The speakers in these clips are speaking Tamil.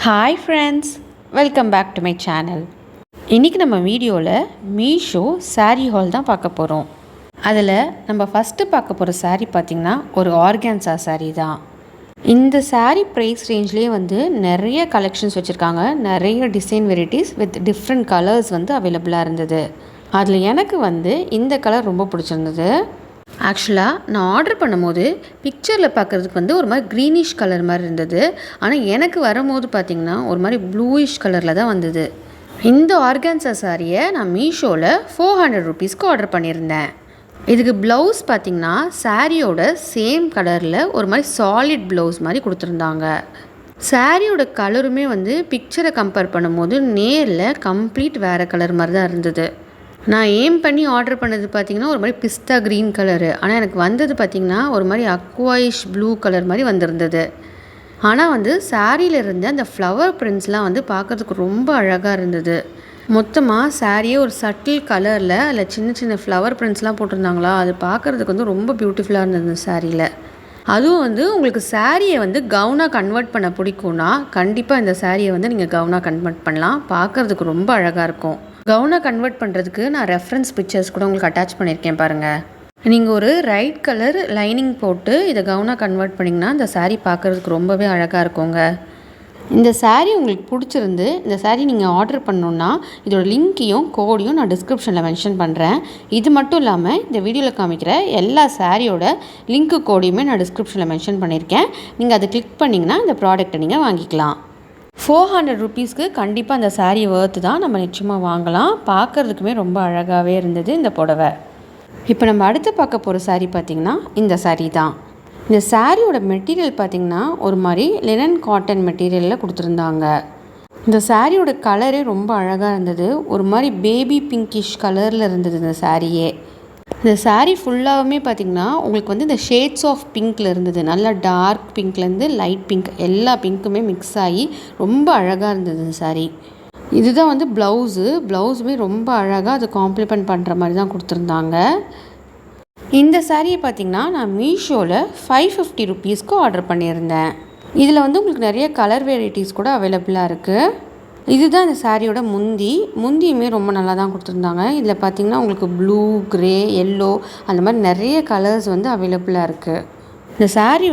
Hi friends, welcome back to my channel. இன்றைக்கி நம்ம வீடியோவில் மீஷோ சாரீ ஹால் தான் பார்க்க போகிறோம். அதில் நம்ம ஃபஸ்ட்டு பார்க்க போகிற சாரீ பார்த்திங்கன்னா ஒரு ஆர்கான்சா சாரீ தான். இந்த சாரீ ப்ரைஸ் ரேஞ்ச்லேயே நிறைய கலெக்ஷன்ஸ் வச்சுருக்காங்க. நிறைய design varieties with different colours அவைலபிளாக இருந்தது. அதில் எனக்கு இந்த கலர் ரொம்ப பிடிச்சிருந்தது. ஆக்சுவலாக நான் ஆர்டர் பண்ணும்போது பிக்சரில் பார்க்குறதுக்கு ஒரு மாதிரி க்ரீனிஷ் கலர் மாதிரி இருந்தது. ஆனால் எனக்கு வரும்போது பார்த்திங்கன்னா ஒரு மாதிரி ப்ளூயிஷ் கலரில் தான் வந்தது. இந்த ஆர்கான்சா சாரியை நான் மீஷோவில் 400 ருபீஸ்க்கு ஆர்டர் பண்ணியிருந்தேன். இதுக்கு ப்ளவுஸ் பார்த்திங்கன்னா சாரியோட சேம் கலரில் ஒரு மாதிரி சாலிட் ப்ளவுஸ் மாதிரி கொடுத்துருந்தாங்க. சாரியோட கலருமே பிக்சரை கம்பேர் பண்ணும்போது நேரில் கம்ப்ளீட் வேறு கலர் மாதிரி தான் இருந்தது. நான் ஏம் பண்ணி ஆர்டர் பண்ணது பார்த்திங்கன்னா ஒரு மாதிரி பிஸ்தா க்ரீன் கலரு. ஆனால் எனக்கு வந்தது பார்த்திங்கன்னா ஒரு மாதிரி அக்வாயிஷ் ப்ளூ கலர் மாதிரி வந்திருந்தது. ஆனால் சாரியில் இருந்த அந்த ஃப்ளவர் பிரிண்ட்ஸ்லாம் பார்க்குறதுக்கு ரொம்ப அழகாக இருந்தது. மொத்தமாக சாரியே ஒரு சட்டில் கலரில் அதில் சின்ன சின்ன ஃப்ளவர் பிரிண்ட்ஸ்லாம் போட்டிருந்தாங்களா, அது பார்க்குறதுக்கு ரொம்ப பியூட்டிஃபுல்லாக இருந்தது சாரியில். அதுவும் உங்களுக்கு சாரியை கவுனாக கன்வெர்ட் பண்ண பிடிக்கும்னா கண்டிப்பாக இந்த சாரியை நீங்கள் கவுனாக கன்வெர்ட் பண்ணலாம். பார்க்குறதுக்கு ரொம்ப அழகாக இருக்கும். கவுனாக கன்வெர்ட் பண்ணுறதுக்கு நான் ரெஃபரன்ஸ் பிக்சர்ஸ் கூட உங்களுக்கு அட்டாச் பண்ணியிருக்கேன் பாருங்கள். நீங்கள் ஒரு ரைட் கலர் லைனிங் போட்டு இதை கவுனாக கன்வெர்ட் பண்ணிங்கன்னா இந்த சாரீ பார்க்குறதுக்கு ரொம்பவே அழகாக இருக்குங்க. இந்த சாரீ உங்களுக்கு பிடிச்சிருந்து இந்த சாரீ நீங்கள் ஆர்டர் பண்ணணுன்னா இதோட லிங்க்கையும் கோடையும் நான் டிஸ்கிரிப்ஷனில் மென்ஷன் பண்ணுறேன். இது மட்டும் இல்லாமல் இந்த வீடியோவில் காமிக்கிற எல்லா சாரியோட லிங்க்கு கோடையுமே நான் டிஸ்கிரிப்ஷனில் மென்ஷன் பண்ணியிருக்கேன். நீங்கள் அதை கிளிக் பண்ணிங்கன்னா இந்த ப்ராடக்ட்டை நீங்கள் வாங்கிக்கலாம். 400 ருபீஸ்க்கு கண்டிப்பாக அந்த சாரீ ஒர்த்து தான், நம்ம நிச்சயமாக வாங்கலாம். பார்க்குறதுக்குமே ரொம்ப அழகாகவே இருந்தது இந்த புடவை. இப்போ நம்ம அடுத்து பார்க்க போகிற சாரீ பார்த்திங்கன்னா இந்த சாரீ தான். இந்த சாரியோட மெட்டீரியல் பார்த்திங்கன்னா ஒரு மாதிரி லினன் காட்டன் மெட்டீரியலில் கொடுத்துருந்தாங்க. இந்த சாரியோட கலரே ரொம்ப அழகாக இருந்தது. ஒரு மாதிரி பேபி பிங்கிஷ் கலரில் இருந்தது இந்த சாரியே. இந்த சாரீ ஃபுல்லாகவுமே பார்த்திங்கன்னா உங்களுக்கு இந்த ஷேட்ஸ் ஆஃப் பிங்க்கில் இருந்தது. நல்லா டார்க் பிங்க்லேருந்து லைட் பிங்க் எல்லா பிங்க்குமே மிக்ஸ் ஆகி ரொம்ப அழகாக இருந்தது இந்த சாரீ. இதுதான் ப்ளவுஸுமே ரொம்ப அழகாக அது காம்ப்ளிமெண்ட் பண்ணுற மாதிரி தான் கொடுத்துருந்தாங்க. இந்த சாரியை பார்த்திங்கன்னா நான் மீஷோவில் 550 ருபீஸ்க்கு ஆர்டர் பண்ணியிருந்தேன். இதில் உங்களுக்கு நிறைய கலர் வெரைட்டிஸ் கூட அவைலபிளாக இருக்குது. இதுதான் இந்த சாரியோட முந்தியுமே ரொம்ப நல்லா தான் கொடுத்துருந்தாங்க. இதில் பார்த்திங்கன்னா உங்களுக்கு ப்ளூ, க்ரே, எல்லோ அந்த மாதிரி நிறைய கலர்ஸ் அவைலபிளாக இருக்குது. இந்த சாரீ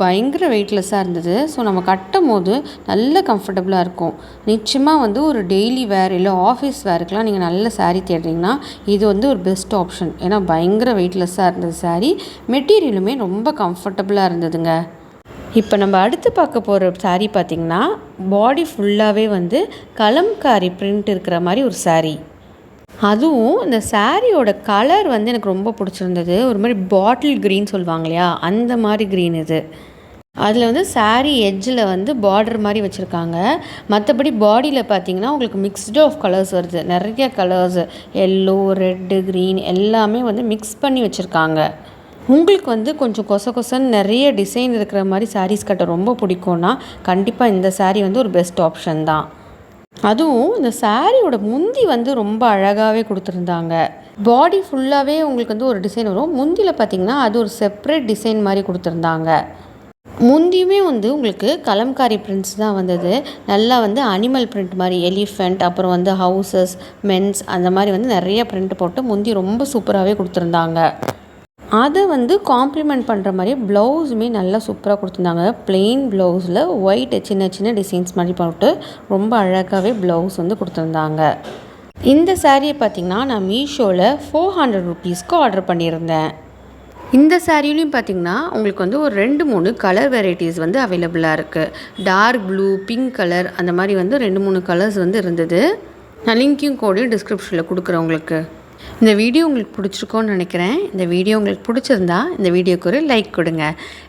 பயங்கர வெயிட்லெஸ்ஸாக இருந்தது. ஸோ நம்ம கட்டும் போது நல்ல கம்ஃபர்டபுளாக இருக்கும். நிச்சயமாக ஒரு டெய்லி வேர் இல்லை ஆஃபீஸ் வேருக்கெலாம் நீங்கள் நல்ல சாரீ தேடுறீங்கன்னா இது ஒரு பெஸ்ட் ஆப்ஷன். ஏன்னா பயங்கர வெயிட்லெஸ்ஸாக இருந்தது சாரீ. மெட்டீரியலுமே ரொம்ப கம்ஃபர்டபுளாக இருந்ததுங்க. இப்போ நம்ம அடுத்து பார்க்க போகிற சாரீ பார்த்திங்கன்னா பாடி ஃபுல்லாகவே கலம்காரி பிரிண்ட் இருக்கிற மாதிரி ஒரு சாரீ. அதுவும் இந்த சாரியோட கலர் எனக்கு ரொம்ப பிடிச்சிருந்தது. ஒரு மாதிரி பாட்டில் க்ரீன் சொல்லுவாங்க இல்லையா, அந்த மாதிரி க்ரீன் இது. அதில் சாரீ எட்ஜில் பார்டர் மாதிரி வச்சுருக்காங்க. மற்றபடி பாடியில் பார்த்திங்கன்னா உங்களுக்கு மிக்ஸ்டு ஆஃப் கலர்ஸ் வருது. நிறைய கலர்ஸ் எல்லோ, ரெட்டு, க்ரீன் எல்லாமே மிக்ஸ் பண்ணி வச்சுருக்காங்க. உங்களுக்கு கொஞ்சம் கொசன்னு நிறைய டிசைன் இருக்கிற மாதிரி சாரீஸ் கட்ட ரொம்ப பிடிக்கும்னா கண்டிப்பாக இந்த சாரீ ஒரு பெஸ்ட் ஆப்ஷன் தான். அதுவும் இந்த சாரியோட முந்தி ரொம்ப அழகாகவே கொடுத்துருந்தாங்க. பாடி ஃபுல்லாகவே உங்களுக்கு ஒரு டிசைன் வரும். முந்தியில் பார்த்திங்கன்னா அது ஒரு செப்ரேட் டிசைன் மாதிரி கொடுத்துருந்தாங்க. முந்தியுமே உங்களுக்கு கலம்காரி பிரிண்ட்ஸ் தான் வந்தது. நல்லா அனிமல் பிரிண்ட் மாதிரி எலிஃபெண்ட், அப்புறம் ஹவுசஸ், மென்ஸ் அந்த மாதிரி நிறைய பிரிண்ட் போட்டு முந்தி ரொம்ப சூப்பராகவே கொடுத்துருந்தாங்க. அதை காம்ப்ளிமெண்ட் பண்ணுற மாதிரி ப்ளவுஸுமே நல்லா சூப்பராக கொடுத்துருந்தாங்க. ப்ளெயின் ப்ளவுஸில் ஒயிட் சின்ன சின்ன டிசைன்ஸ் மாதிரி போட்டு ரொம்ப அழகாகவே ப்ளவுஸ் கொடுத்துருந்தாங்க. இந்த சாரியை பார்த்திங்கன்னா நான் மீஷோவில் 400 ருபீஸ்க்கு ஆர்டர் பண்ணியிருந்தேன். இந்த சாரியிலையும் பார்த்திங்கன்னா உங்களுக்கு ஒரு 2-3 கலர் வெரைட்டிஸ் அவைலபிளாக இருக்குது. டார்க் ப்ளூ, பிங்க் கலர் அந்த மாதிரி 2-3 கலர்ஸ் இருந்தது. நான் லிங்க்கையும் கோடையும் டிஸ்கிரிப்ஷனில் கொடுக்குறேன் உங்களுக்கு. இந்த வீடியோ உங்களுக்கு பிடிச்சிருக்கோன்னு நினைக்கிறேன். இந்த வீடியோ உங்களுக்கு பிடிச்சிருந்தா இந்த வீடியோக்கு ஒரு லைக் கொடுங்க.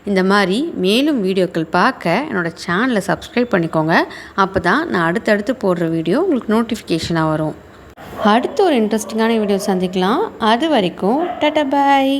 இந்த மாதிரி மேலும் வீடியோக்கள் பார்க்க என்னோடய சேனலை சப்ஸ்கிரைப் பண்ணிக்கோங்க. அப்போ தான் நான் அடுத்தடுத்து போடுற வீடியோ உங்களுக்கு நோட்டிஃபிகேஷனாக வரும். அடுத்த ஒரு இன்ட்ரெஸ்டிங்கான வீடியோ சந்திக்கலாம். அது வரைக்கும் டாடா பாய்.